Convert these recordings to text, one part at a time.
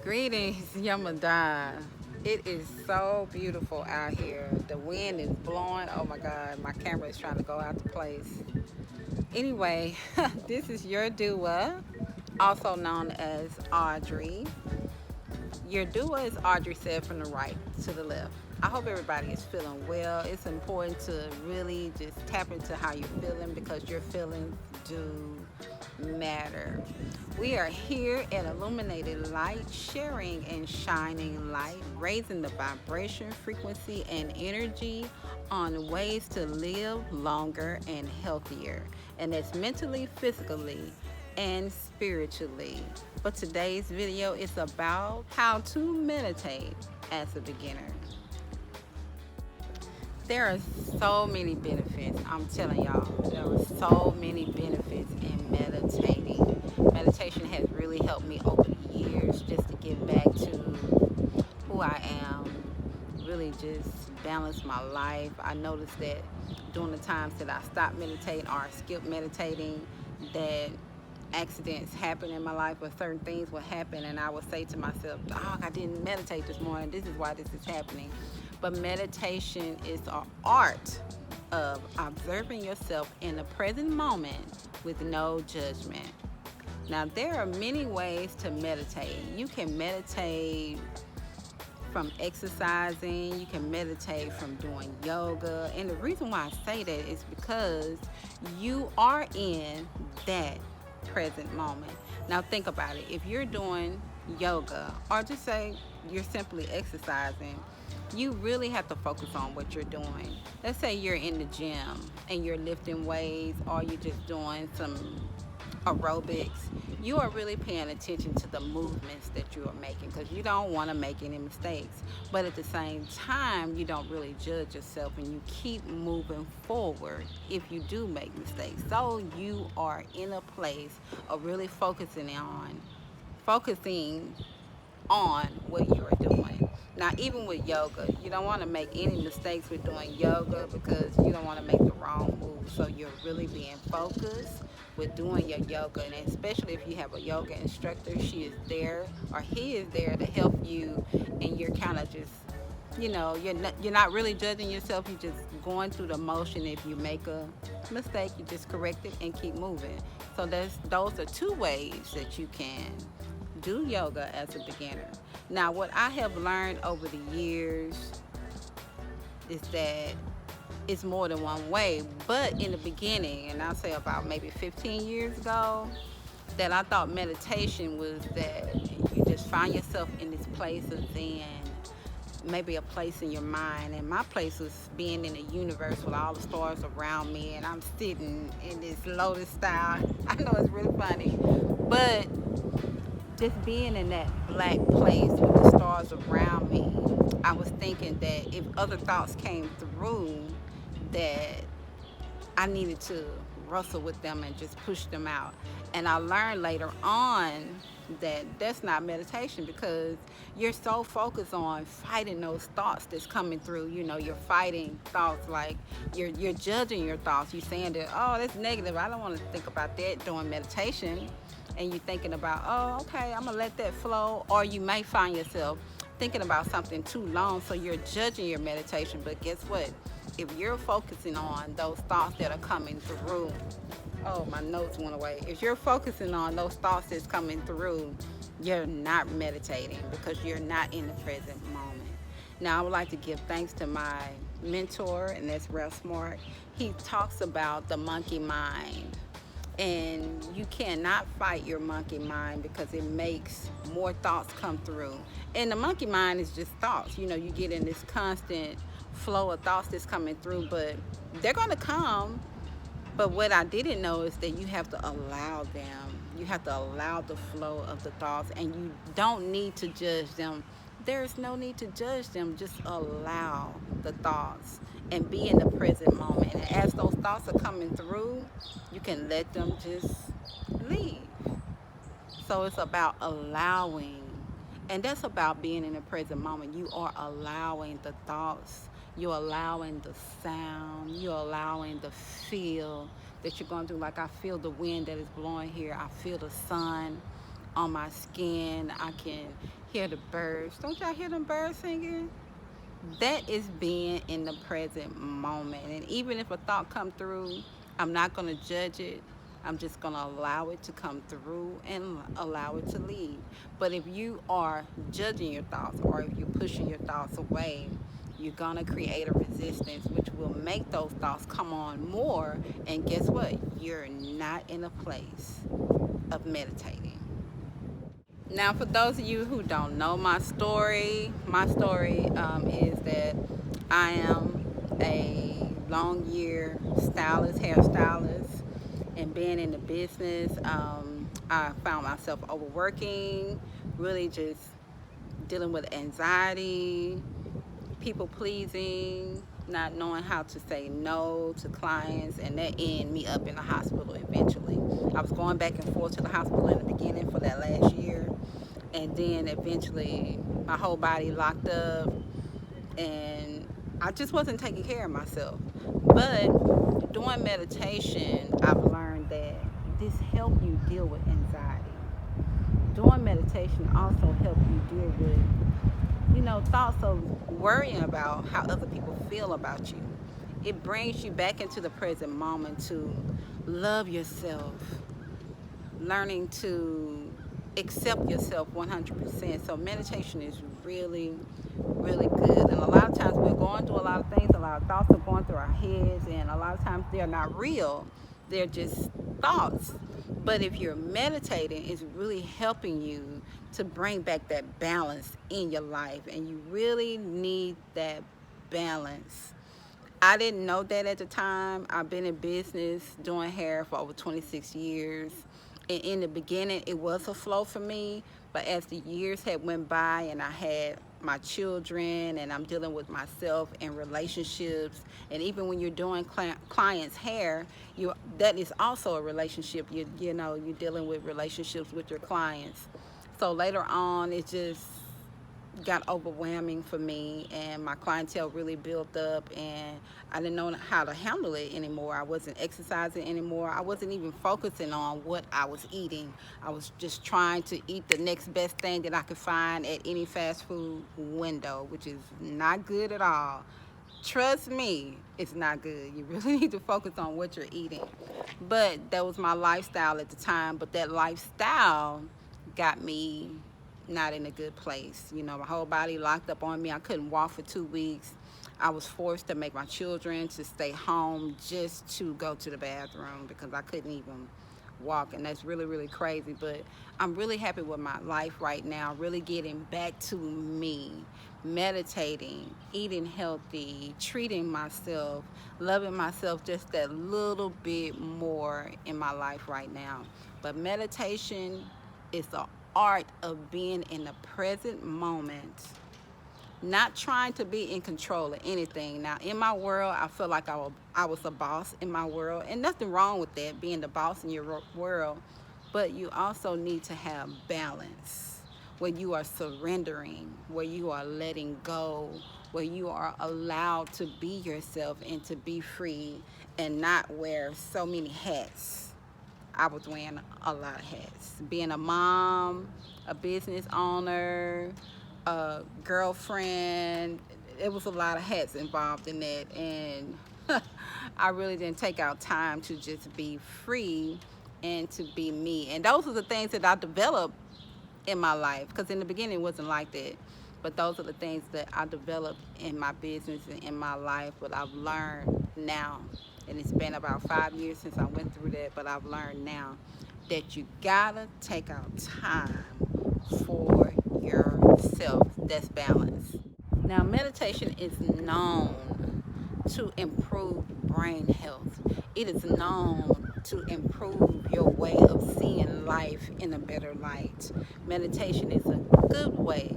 Greetings, Yamadan. It is so beautiful out here. The wind is blowing. Oh my God, my camera is trying to go out to place. Anyway, this is your Dua, also known as Audrey. Your Dua is Audrey said from the right to the left. I hope everybody is feeling well. It's important to really just tap into how you're feeling because your feelings do matter. We are here at Illuminated Light, sharing and shining light, raising the vibration, frequency, and energy on ways to live longer and healthier. And that's mentally, physically, and spiritually. But today's video is about how to meditate as a beginner. There are so many benefits. I'm telling y'all, there are so many benefits in meditating. Meditation has really helped me over the years just to get back to who I am, really just balance my life. I noticed that during the times that I stopped meditating or skipped meditating, that accidents happen in my life or certain things will happen, and I would say to myself, "Dog, I didn't meditate this morning. This is why this is happening." But meditation is an art of observing yourself in the present moment with no judgment. Now, there are many ways to meditate. You can meditate from exercising, you can meditate from doing yoga. And the reason why I say that is because you are in that present moment. Now, think about it. If you're doing yoga, or just say you're simply exercising, you really have to focus on what you're doing. Let's say you're in the gym and you're lifting weights, or you're just doing some aerobics. You are really paying attention to the movements that you are making because you don't want to make any mistakes. But at the same time, you don't really judge yourself and you keep moving forward if you do make mistakes. So you are in a place of really focusing on what you are doing. Now, even with yoga, you don't want to make any mistakes with doing yoga because you don't want to make the wrong move. So you're really being focused with doing your yoga, and especially if you have a yoga instructor, she is there or he is there to help you, and you're kind of just you're not really judging yourself. You're just going through the motion. If you make a mistake, you just correct it and keep moving. So those are two ways that you can do yoga as a beginner. Now, what I have learned over the years is that it's more than one way. But in the beginning, and I'll say about maybe 15 years ago, that I thought meditation was that you just find yourself in this place of zen, maybe a place in your mind. And my place was being in the universe with all the stars around me, and I'm sitting in this lotus style. I know it's really funny, but just being in that black place with the stars around me, I was thinking that if other thoughts came through, that I needed to wrestle with them and just push them out. And I learned later on that that's not meditation because you're so focused on fighting those thoughts that's coming through. You're fighting thoughts, like you're judging your thoughts. You're saying that, oh, that's negative. I don't want to think about that during meditation. And you're thinking about, oh, okay, I'm gonna let that flow. Or you may find yourself thinking about something too long, so you're judging your meditation. But guess what? If you're focusing on those thoughts that are coming through, oh, my notes went away. If you're focusing on those thoughts that's coming through, you're not meditating because you're not in the present moment. Now, I would like to give thanks to my mentor, and that's Ralph Smart. He talks about the monkey mind. And you cannot fight your monkey mind because it makes more thoughts come through. And the monkey mind is just thoughts. You get in this constant flow of thoughts that's coming through, but they're going to come. But what I didn't know is that you have to allow them. You have to allow the flow of the thoughts, and you don't need to judge them. There's no need to judge them. Just allow the thoughts and be in the present moment. And as those thoughts are coming through, you can let them just leave. So it's about allowing, and that's about being in the present moment. You are allowing the thoughts, you're allowing the sound, you're allowing the feel that you're going through. Like, I feel the wind that is blowing here, I feel the sun on my skin, I can Hear the birds. Don't y'all hear them birds singing? That is being in the present moment. And even if a thought come through, I'm not going to judge it. I'm just going to allow it to come through and allow it to leave. But if you are judging your thoughts, or if you're pushing your thoughts away, you're going to create a resistance which will make those thoughts come on more. And guess what? You're not in a place of meditating. Now, for those of you who don't know my story is that I am a long year stylist, hairstylist, and being in the business, I found myself overworking, really just dealing with anxiety, people pleasing, not knowing how to say no to clients, and that ended me up in the hospital eventually. I was going back and forth to the hospital in the beginning for that last year, and then eventually my whole body locked up, and I just wasn't taking care of myself. But doing meditation, I've learned that this helps you deal with anxiety. Doing meditation also helps you deal with, thoughts of worrying about how other people feel about you. It brings you back into the present moment to love yourself, learning to accept yourself 100%. So meditation is really, really good. And a lot of times we're going through a lot of things, a lot of thoughts are going through our heads, and a lot of times they're not real. They're just thoughts. But if you're meditating, it's really helping you to bring back that balance in your life. And you really need that balance. I didn't know that at the time. I've been in business doing hair for over 26 years. And in the beginning, it was a flow for me. But as the years had went by and I had my children and I'm dealing with myself and relationships, and even when you're doing clients' hair, that is also a relationship. You're dealing with relationships with your clients. So later on, it just got overwhelming for me, and my clientele really built up, and I didn't know how to handle it anymore. I wasn't exercising anymore. I wasn't even focusing on what I was eating. I was just trying to eat the next best thing that I could find at any fast food window, which is not good at all. Trust me, it's not good. You really need to focus on what you're eating. But that was my lifestyle at the time. But that lifestyle got me not in a good place. My whole body locked up on me. I couldn't walk for 2 weeks. I was forced to make my children to stay home just to go to the bathroom because I couldn't even walk, and that's really, really crazy. But I'm really happy with my life right now, really getting back to me, meditating, eating healthy, treating myself, loving myself just that little bit more in my life right now. But meditation is the art of being in the present moment, not trying to be in control of anything. Now, in my world, I feel like I was a boss in my world, and nothing wrong with that, being the boss in your world. But you also need to have balance, where you are surrendering, where you are letting go, where you are allowed to be yourself and to be free and not wear so many hats. I was wearing a lot of hats. Being a mom, a business owner, a girlfriend, it was a lot of hats involved in that. And I really didn't take out time to just be free and to be me. And those are the things that I developed in my life, because in the beginning it wasn't like that. But those are the things that I developed in my business and in my life, what I've learned now. And it's been about 5 years since I went through that, but I've learned now that you gotta take out time for yourself. That's balance. Now, meditation is known to improve brain health. It is known to improve your way of seeing life in a better light. Meditation is a good way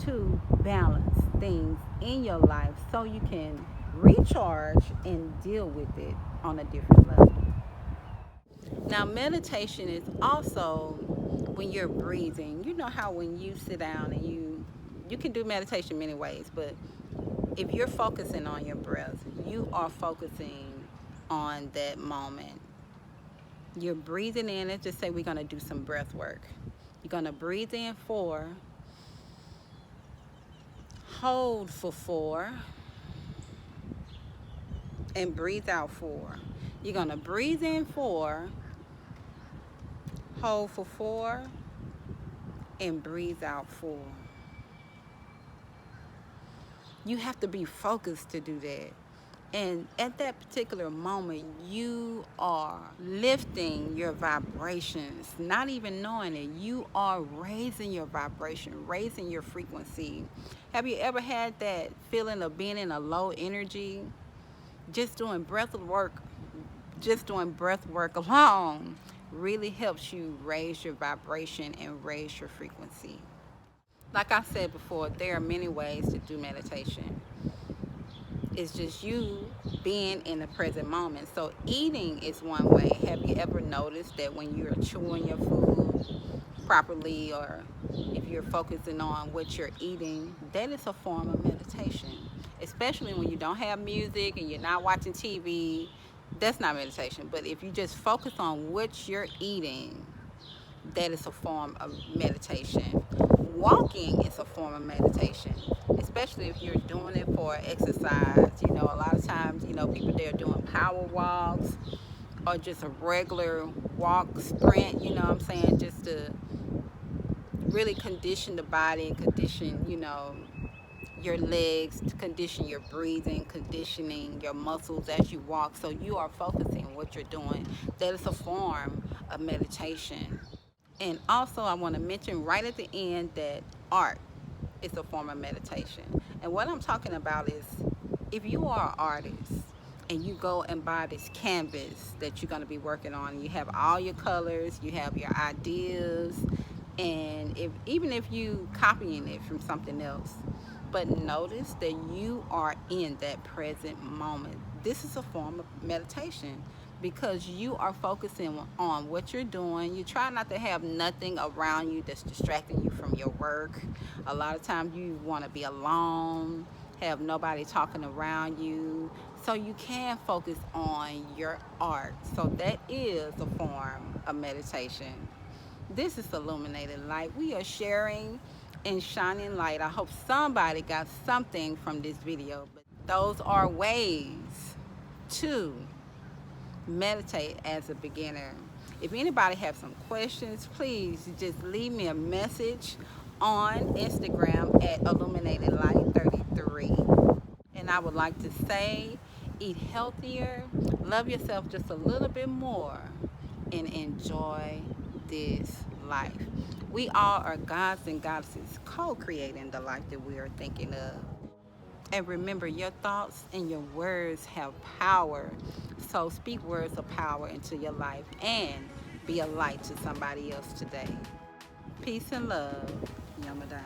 to balance things in your life so you can recharge and deal with it on a different level. Now, meditation is also when you're breathing. You know how when you sit down and you can do meditation many ways, but if you're focusing on your breath, you are focusing on that moment. You're breathing in. Let's just say we're going to do some breath work. You're going to breathe in 4, Hold for 4 and breathe out 4. You're going to breathe in 4, hold for 4, and breathe out 4. You have to be focused to do that. And at that particular moment, you are lifting your vibrations, not even knowing it. You are raising your vibration, raising your frequency. Have you ever had that feeling of being in a low energy? Just doing breath work alone really helps you raise your vibration and raise your frequency. Like I said before, there are many ways to do meditation. It's just you being in the present moment. So eating is one way. Have you ever noticed that when you're chewing your food properly, or if you're focusing on what you're eating, that is a form of meditation. Especially when you don't have music and you're not watching TV, that's not meditation. But if you just focus on what you're eating, that is a form of meditation. Walking is a form of meditation, especially if you're doing it for exercise. A lot of times, people, they're doing power walks or just a regular walk sprint, what I'm saying, just to really condition the body and condition, your legs, to condition your breathing, conditioning your muscles as you walk. So you are focusing on what you're doing. That is a form of meditation. And also, I want to mention right at the end that art is a form of meditation. And what I'm talking about is, if you are an artist and you go and buy this canvas that you're going to be working on, you have all your colors, you have your ideas, and even if you copying it from something else, but notice that you are in that present moment. This is a form of meditation, because you are focusing on what you're doing. You try not to have nothing around you that's distracting you from your work. A lot of times you want to be alone, have nobody talking around you, so you can focus on your art. So that is a form of meditation. This is Illuminated Light. We are sharing and shining light. I hope somebody got something from this video. But those are ways to meditate as a beginner. If anybody have some questions, please just leave me a message on Instagram at Illuminated Light 33. And I would like to say, eat healthier, love yourself just a little bit more, and enjoy this life. We all are gods and goddesses co-creating the life that we are thinking of. And remember, your thoughts and your words have power. So speak words of power into your life and be a light to somebody else today. Peace and love. Yamadan.